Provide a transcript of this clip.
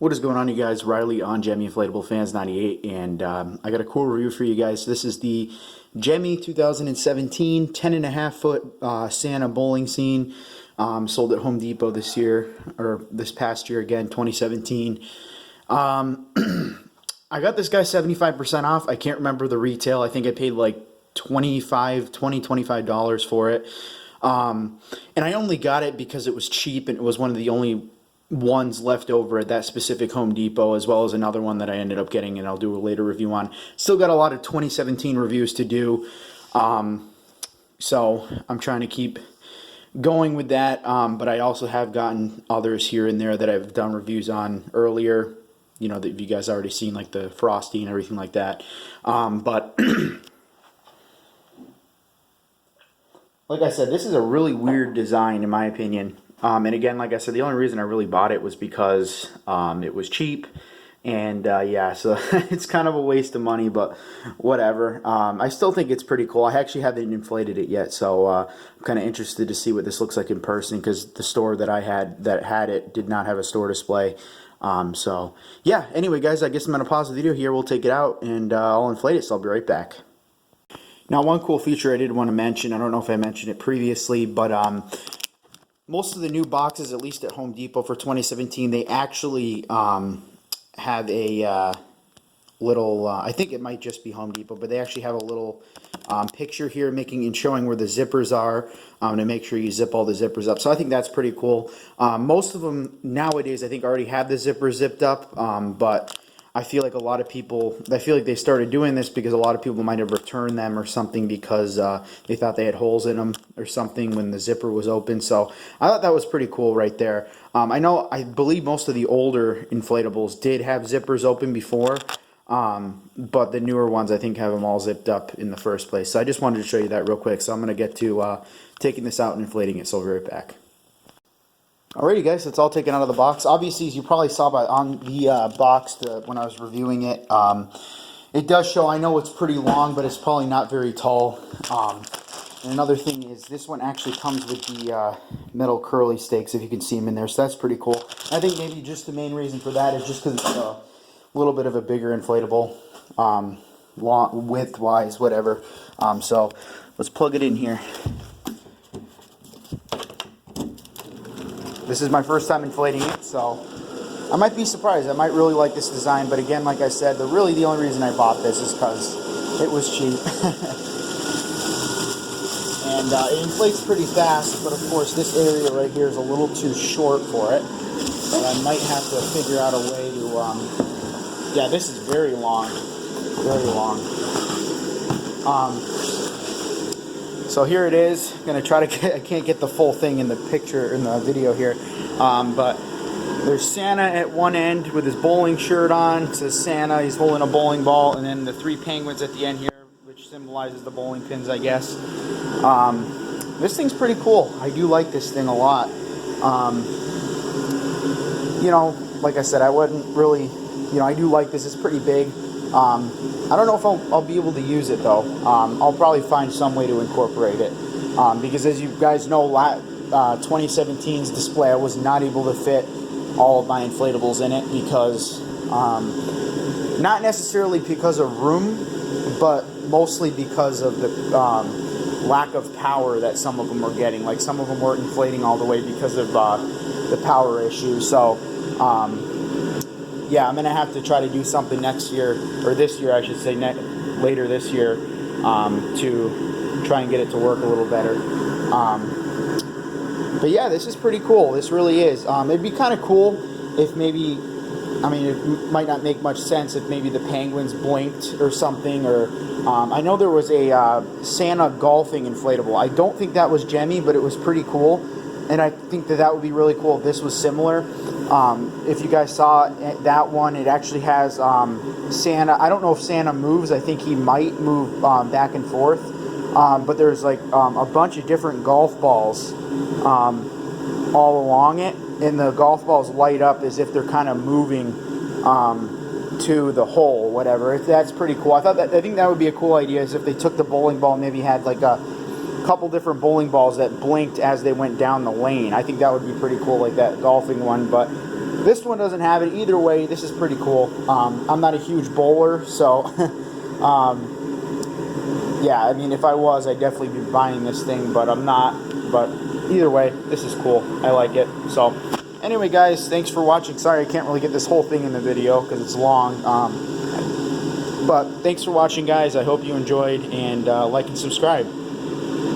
What is going on, you guys? Riley on Gemmy Inflatable Fans 98, and I got a cool review for you guys. This is the Gemmy 2017 10.5 foot Santa bowling scene, sold at Home Depot this year, or this past year again, 2017. I got this guy 75% off. I can't remember the retail. I think I paid like $25 for it. And I only got it because it was cheap and it was one of the only ones left over at that specific Home Depot, as well as another one that I ended up getting and I'll do a later review on. Still got a lot of 2017 reviews to do, so I'm trying to keep going with that, but I also have gotten others here and there that I've done reviews on earlier, you know, that you guys already seen, like the Frosty and everything like that, but like I said, this is a really weird design in my opinion. And again, like I said, the only reason I really bought it was because it was cheap. And yeah, so it's kind of a waste of money, but whatever. I still think it's pretty cool. I actually haven't inflated it yet, so I'm kind of interested to see what this looks like in person, because the store that I had that had it did not have a store display. So yeah, anyway guys, I guess I'm going to pause the video here. We'll take it out and I'll inflate it, so I'll be right back. Now, one cool feature I did want to mention, I don't know if I mentioned it previously, but most of the new boxes, at least at Home Depot for 2017, they actually have a little, I think it might just be Home Depot, but they actually have a little picture here making and showing where the zippers are, to make sure you zip all the zippers up. So I think that's pretty cool. Most of them nowadays, I think, already have the zippers zipped up, but I feel like a lot of people, I feel like they started doing this because a lot of people might have returned them or something because they thought they had holes in them or something when the zipper was open. So I thought that was pretty cool right there. I believe most of the older inflatables did have zippers open before, but the newer ones I think have them all zipped up in the first place. So I just wanted to show you that real quick. So I'm going to get to taking this out and inflating it, so I'll be right back. Alrighty guys, it's all taken out of the box. Obviously, as you probably saw on the box when I was reviewing it, it does show, I know it's pretty long, but it's probably not very tall. And another thing is, this one actually comes with the metal curly stakes, if you can see them in there, so that's pretty cool. I think maybe just the main reason for that is just because it's a little bit of a bigger inflatable, long, width-wise, whatever. So let's plug it in here. This is my first time inflating it, so I might be surprised. I might really like this design, but again, like I said, the only reason I bought this is because it was cheap. And it inflates pretty fast, but of course this area right here is a little too short for it. But I might have to figure out a way to, yeah, this is very long, very long. So here it is. I'm gonna try to get, I can't get the full thing in the picture, in the video here, but there's Santa at one end with his bowling shirt on. It says Santa, he's holding a bowling ball, and then the three penguins at the end here, which symbolizes the bowling pins, I guess. This thing's pretty cool. I do like this thing a lot. You know, like I said, I wouldn't really, you know, I do like this. It's pretty big. I don't know if I'll be able to use it though. I'll probably find some way to incorporate it, because as you guys know, 2017's display, I was not able to fit all of my inflatables in it because, not necessarily because of room, but mostly because of the lack of power that some of them were getting. Like some of them weren't inflating all the way because of the power issue. So yeah, I'm going to have to try to do something next year, or this year I should say, later this year, to try and get it to work a little better. But yeah, this is pretty cool. This really is. It'd be kind of cool if maybe, I mean, it might not make much sense if maybe the penguins blinked or something, or I know there was a Santa golfing inflatable. I don't think that was Gemmy, but it was pretty cool. And I think that would be really cool if this was similar. If you guys saw that one, it actually has Santa. I don't know if Santa moves. I think he might move back and forth. But there's like a bunch of different golf balls all along it. And the golf balls light up as if they're kind of moving to the hole, whatever. That's pretty cool. I think that would be a cool idea, is if they took the bowling ball and maybe had like a couple different bowling balls that blinked as they went down the lane. I think that would be pretty cool, like that golfing one. But This one doesn't have it. Either way, this is pretty cool. I'm not a huge bowler, so yeah, I mean, if I was, I'd definitely be buying this thing, but I'm not. But either way, this is cool. I like it. So anyway, guys, thanks for watching. Sorry I can't really get this whole thing in the video because it's long. But thanks for watching, guys. I hope you enjoyed, and like and subscribe.